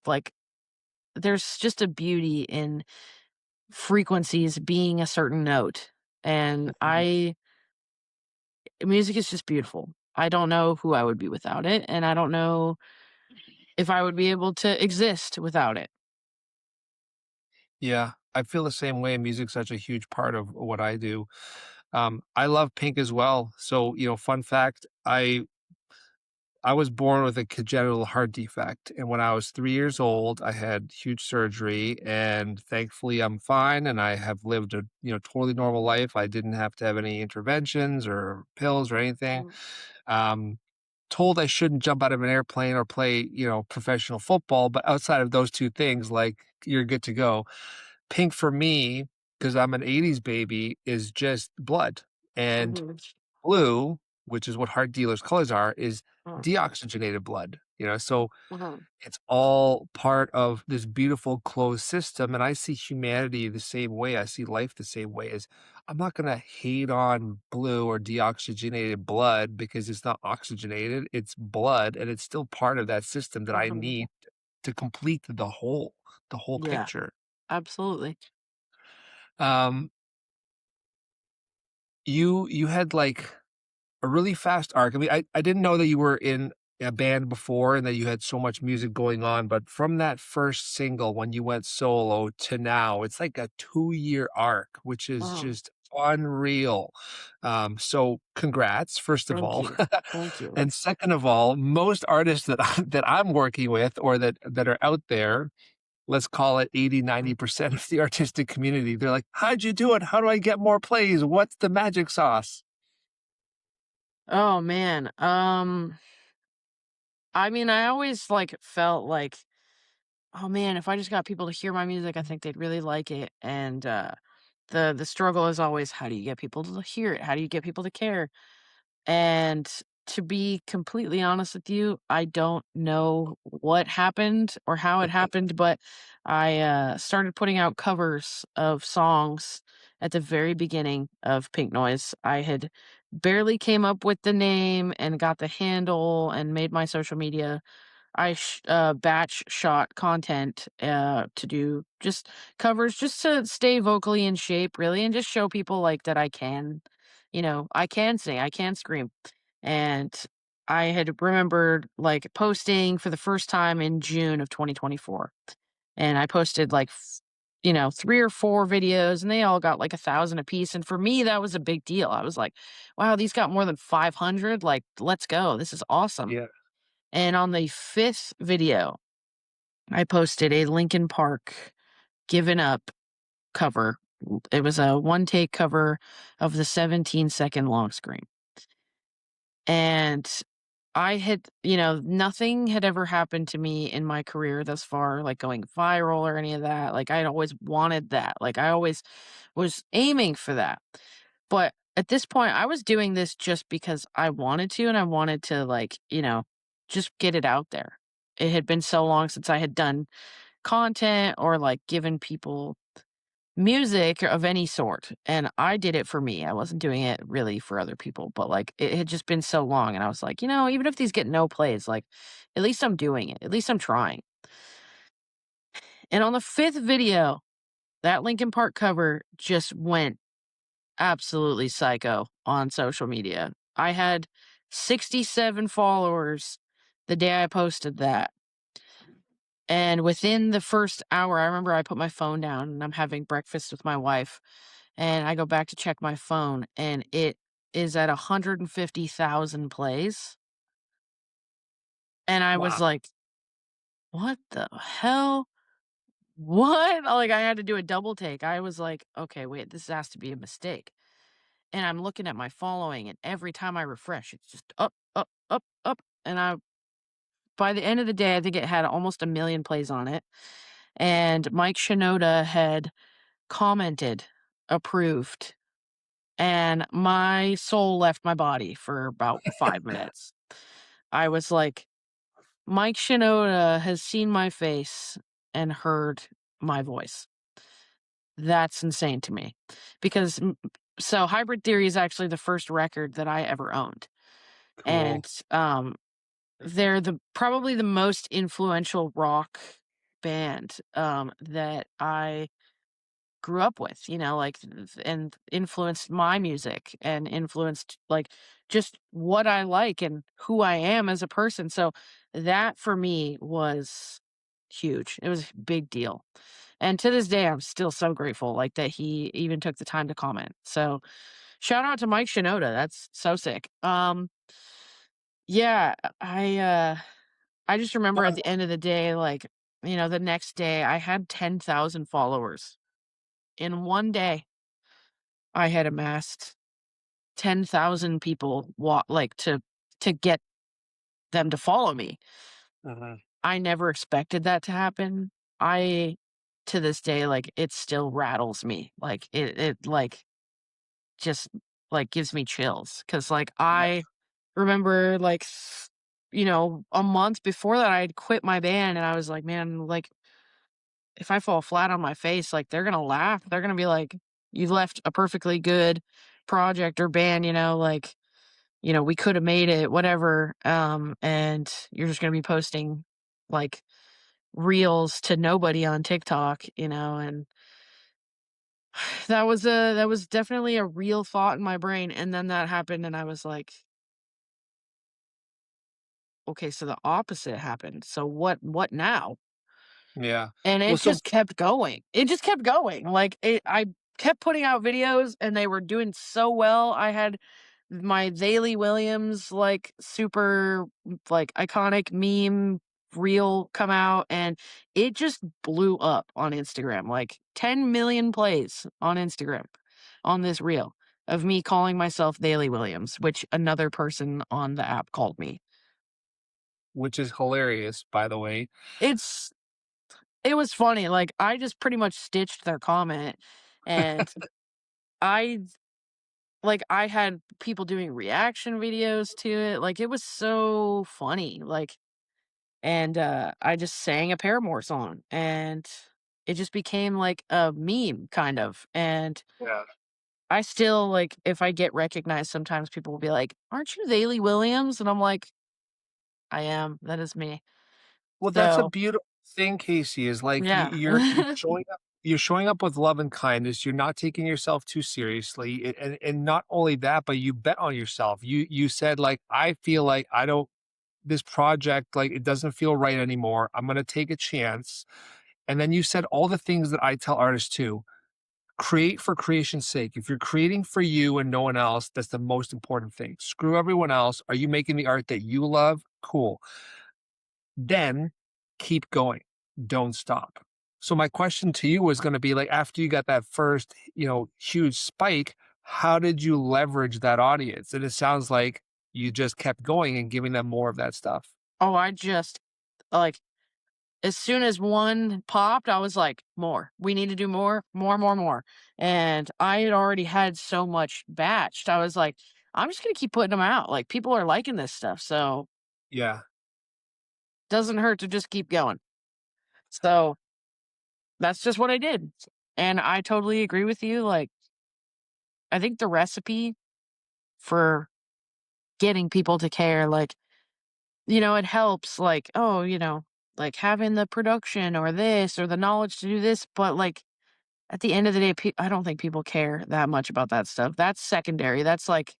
like there's just a beauty in frequencies being a certain note. And Mhm. I music is just beautiful. I don't know who I would be without it, and I don't know if I would be able to exist without it. Yeah, I feel the same way. Music's such a huge part of what I do. I love Pink as well. So, fun fact, I was born with a congenital heart defect, and when I was 3 years old, I had huge surgery, and thankfully, I'm fine, and I have lived a, totally normal life. I didn't have to have any interventions or pills or anything. Mhm, Um, told I shouldn't jump out of an airplane or play, professional football, but outside of those 2 things, like, you're good to go. Pink for me, because 'cause I'm an '80s baby, is just blood, and mhm, blue, which is what heart dealers' colors are, is mhm, deoxygenated blood, so mhm, it's all part of this beautiful closed system, and I see humanity the same way, I see life the same way as I'm not gonna hate on blue or deoxygenated blood because it's not oxygenated, it's blood, and it's still part of that system that I mhm. need to complete the whole Yeah, picture. absolutely. Um, you had, like, a really fast arc. I mean, I didn't know that you were in a band before and that you had so much music going on, but from that first single when you went solo to now, it's like a 2-year arc, which is Mhm. just unreal. So congrats, first of Thank all. you. Thank you. And second of all, most artists that I'm working with or that are out there, let's call it 80, 90% of the artistic community, they're like, "How'd you do it? How do I get more plays? What's the magic sauce?" Oh, man, I mean, I always, like, felt like, "Oh, man, if I just got people to hear my music, I think they'd really like it," and, the struggle is always, how do you get people to hear it? How do you get people to care? And to be completely honest with you, I don't know what happened or how it happened, but I started putting out covers of songs at the very beginning of Pink Noise. I had barely came up with the name and got the handle and made my social media. Batch shot content to do just covers just to stay vocally in shape, really, and just show people like that I can sing, I can scream. And I had remembered like posting for the first time in June of 2024. And I posted like, 3 or 4 videos and they all got like 1,000 apiece. And for me, that was a big deal. I was like, wow, these got more than 500. Like, let's go. This is awesome. Yeah. And on the 5th video, I posted a Linkin Park "Given Up" cover. It was a one-take cover of the 17-second long scream. And nothing had ever happened to me in my career thus far, like going viral or any of that. Like, I'd always wanted that. Like, I always was aiming for that. But at this point, I was doing this just because I wanted to, and I wanted to, like, just get it out there. It had been so long since I had done content or like given people music of any sort, and I did it for me. I wasn't doing it really for other people, but, like, it had just been so long, and I was like, even if these get no plays, like, at least I'm doing it. At least I'm trying." And on the 5th video, that Linkin Park cover just went absolutely psycho on social media. I had 67 followers the day I posted that, and within the first hour, I remember I put my phone down, and I'm having breakfast with my wife, and I go back to check my phone, and it is at 150,000 plays, and I was Wow. like, "What the hell? What?" Like, I had to do a double take. I was like, "Okay, wait, this has to be a mistake." And I'm looking at my following, and every time I refresh, it's just up, up, up, up, and by the end of the day, I think it had almost 1,000,000 plays on it, and Mike Shinoda had commented, "Approved." And my soul left my body for about 5 minutes. I was like, "Mike Shinoda has seen my face and heard my voice." That's insane to me because Hybrid Theory is actually the first record that I ever owned, Cool. and, they're probably the most influential rock band, that I grew up with, like, and influenced my music and influenced, like, just what I like and who I am as a person. So that for me was huge. It was a big deal. And to this day, I'm still so grateful, like, that he even took the time to comment. So shout out to Mike Shinoda. That's so sick. Yeah, I just remember at Well, the end of the day, like, the next day I had 10,000 followers. In one day, I had amassed 10,000 people to get them to follow me. mhm. I never expected that to happen. I to this day, like, it still rattles me. Like, like, just, like, gives me chills because like, Yeah. I remember, like, a month before that, I had quit my band, and I was like, "Man, like, if I fall flat on my face, like, they're gonna laugh. They're gonna be like, 'You left a perfectly good project or band,' like, we coulda made it, whatever, and you're just gonna be posting, like, reels to nobody on TikTok," and that was definitely a real thought in my brain, and then that happened, and I was like, "Okay, so the opposite happened. So what now?" Yeah. And Well, it so just kept going. It just kept going. Like, I kept putting out videos, and they were doing so well. I had my Daily Williams, like, super, like, iconic meme reel come out, and it just blew up on Instagram, like, 10 million plays on Instagram on this reel of me calling myself Daily Williams, which another person on the app called me. which is hilarious, by the way. It's it was funny, like, I just pretty much stitched their comment, and I I had people doing reaction videos to it, like, it was so funny, like, and, I just sang a Paramore song, and it just became, like, a meme, kind of, and Yeah. I still, like, if I get recognized, sometimes people will be like, "Aren't you Daily Williams?" And I'm like, "I am, that is me." Well, that's a So, beautiful thing, Casey, is like yeah. you're showing up with love and kindness. You're not taking yourself too seriously. And not only that, but you bet on yourself. You said like, I feel like I don't this project, like it doesn't feel right anymore. I'm gonna take a chance. And then you said all the things that I tell artists too. Create for creation's sake. If you're creating for you and no one else, that's the most important thing. Screw everyone else. Are you making the art that you love? Cool. Then keep going. Don't stop. So my question to you was going to be like, after you got that first, huge spike, how did you leverage that audience? And it sounds like you just kept going and giving them more of that stuff. Oh, I just like, as soon as one popped, I was like, "More. We need to do more, more, more, more." And I had already had so much batched. I was like, "I'm just gonna keep putting them out. Like, people are liking this stuff, so Yeah. doesn't hurt to just keep going." So that's just what I did. And I totally agree with you. Like, I think the recipe for getting people to care, like, it helps, like, oh, like having the production or this or the knowledge to do this, but like, at the end of the day, I don't think people care that much about that stuff. That's secondary. That's like,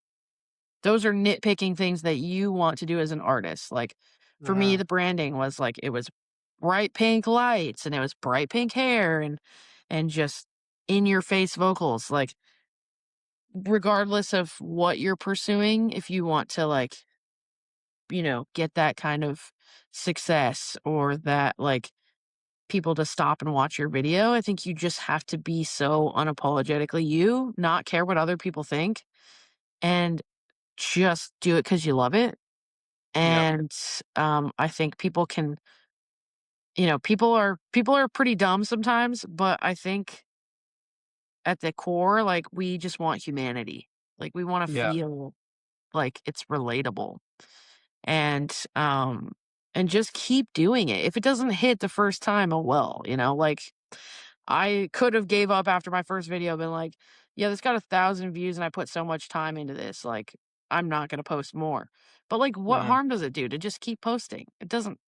those are nitpicking things that you want to do as an artist. Like, for me, Mhm. the branding was like, it was bright pink lights, and it was bright pink hair, and just in your face vocals. Like, regardless of what you're pursuing, if you want to, like, get that kind of success, or that, like, people to stop and watch your video, I think you just have to be so unapologetically you, not care what other people think, and just do it because you love it. Yep. And, I think people are pretty dumb sometimes, but I think at the core, like, we just want humanity. Like, we wanna Yeah. feel like it's relatable, and, just keep doing it. If it doesn't hit the first time, oh well, like, I could have gave up after my first video, been like, "Yeah, this got 1,000 views, and I put so much time into this, like, I'm not gonna post more." But, like, what Mhm. harm does it do to just keep posting? It doesn't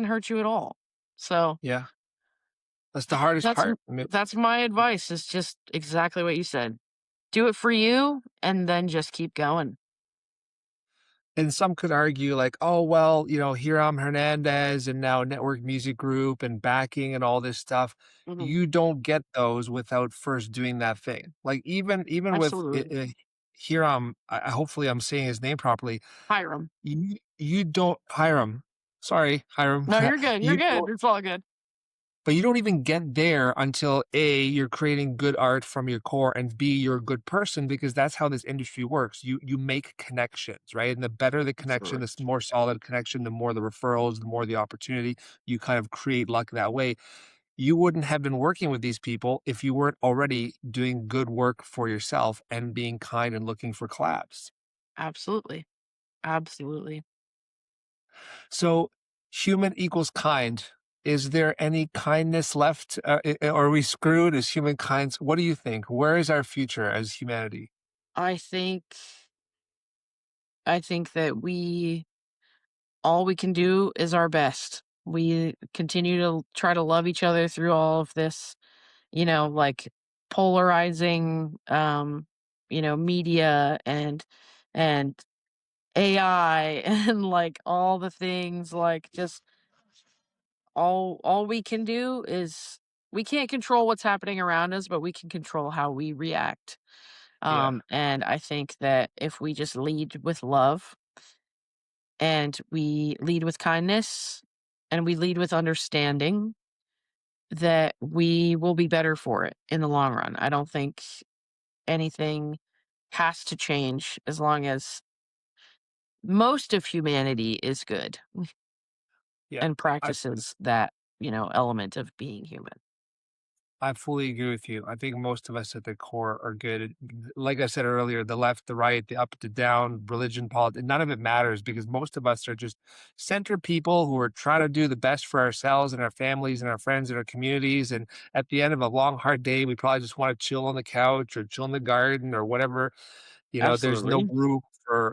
hurt you at all. So, Yeah. That's the hardest that's m part. I mean, that's my advice, is just exactly what you said. Do it for you, and then just keep going. and some could argue like, oh, well, Hiram Hernandez and now Network Music Group and backing and all this stuff. Mhm. You don't get those without first doing that thing. Like even with Absolutely. Hiram, hopefully I'm saying his name properly. Hiram. you don't Hiram, sorry, Hiram, No, you're good. You're you good. don't It's all good. but you don't even get there until A, you're creating good art from your core, and B, you're a good person because that's how this industry works. You make connections, right? And the better the connection, Absolutely. the more solid connection, the more the referrals, the more the opportunity, you kind of create luck that way. You wouldn't have been working with these people if you weren't already doing good work for yourself and being kind and looking for collabs. Absolutely. Absolutely. So, human equals kind. Is there any kindness left? Or are we screwed as humankind? What do you think? Where is our future as humanity? I think I think that we all we can do is our best. We continue to try to love each other through all of this, like polarizing media and AI and like all the things like just all we can do is we can't control what's happening around us, but we can control how we react. Yeah, And I think that if we just lead with love and we lead with kindness and we lead with understanding, that we will be better for it in the long run. I don't think anything has to change as long as most of humanity is good yeah. and I practices that, element of being human. I fully agree with you. I think most of us at the core are good. Like I said earlier, the left, the right, the up, the down, religion, politics, none of it matters because most of us are just center people who are trying to do the best for ourselves and our families and our friends and our communities. And at the end of a long, hard day, we probably just want to chill on the couch or chill in the garden or whatever. Absolutely.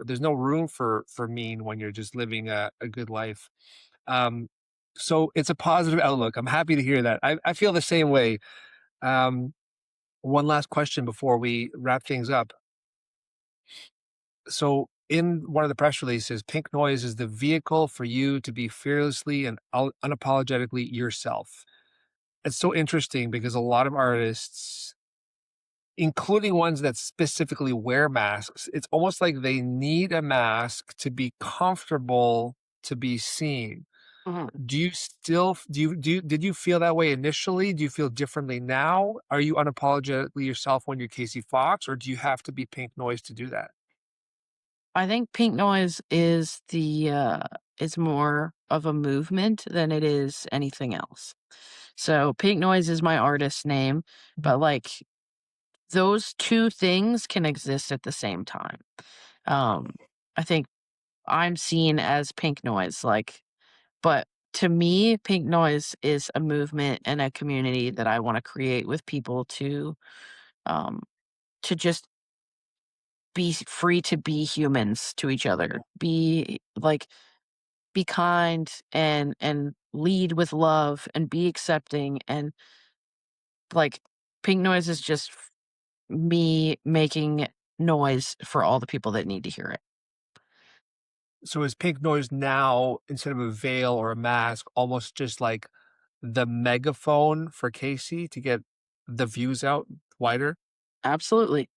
There's no room for mean when you're just living a good life. Um, so it's a positive outlook. I'm happy to hear that. I feel the same way. um, One last question before we wrap things up. So, in one of the press releases, Pink Noise is the vehicle for you to be fearlessly and unapologetically yourself. It's so interesting because a lot of artists, including ones that specifically wear masks, it's almost like they need a mask to be comfortable to be seen. Mhm. Do you still did you feel that way initially? Do you feel differently now? Are you unapologetically yourself when you're Casey Fox, or do you have to be Pink Noise to do that? I think pink noise is more of a movement than it is anything else. So pink noise is my artist name, but like those two things can exist at the same time. Um, I think I'm seen as pink noise, like, but to me, pink noise is a movement and a community that I want to create with people um, to just be free to be humans to each other, be kind and lead with love and be accepting and like pink noise is just me making noise for all the people that need to hear it. So is Pink Noise now, instead of a veil or a mask, almost just like the megaphone for Casey to get the views out wider? Absolutely.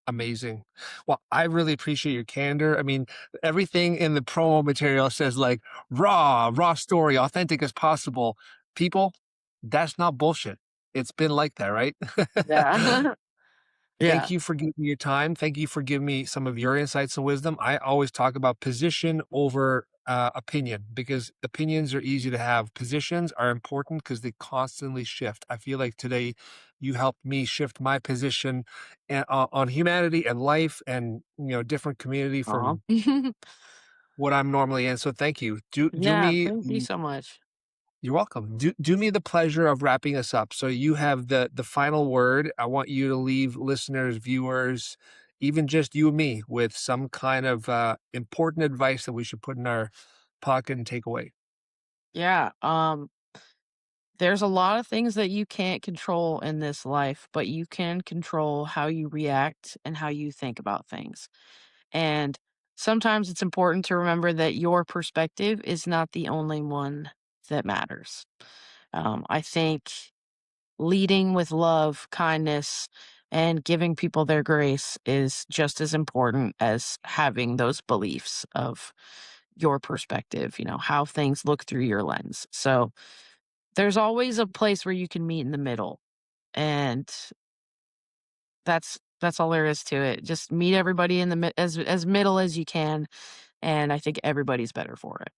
Amazing. Well, I really appreciate your candor. I mean, everything in the promo material says like raw story, authentic as possible. People, that's not bullshit. It's been like that, right? Yeah. Thank Yeah. you for giving me your time. Thank you for giving me some of your insights and wisdom. I always talk about position over opinion because opinions are easy to have. Positions are important because they constantly shift. I feel like today you helped me shift my position on humanity and life and different community Aw. from what I'm normally in. So thank you. Do Yeah, me thank you so much. You're welcome. Do me the pleasure of wrapping us up. So you have the final word. I want you to leave listeners, viewers, even just you and me with some kind of important advice that we should put in our pocket and take away. Yeah, there's a lot of things that you can't control in this life, but you can control how you react and how you think about things. And sometimes it's important to remember that your perspective is not the only one that matters. I think leading with love, kindness, and giving people their grace is just as important as having those beliefs of your perspective, how things look through your lens. So there's always a place where you can meet in the middle. And that's all there is to it. Just meet everybody in the as middle as you can, and I think everybody's better for it.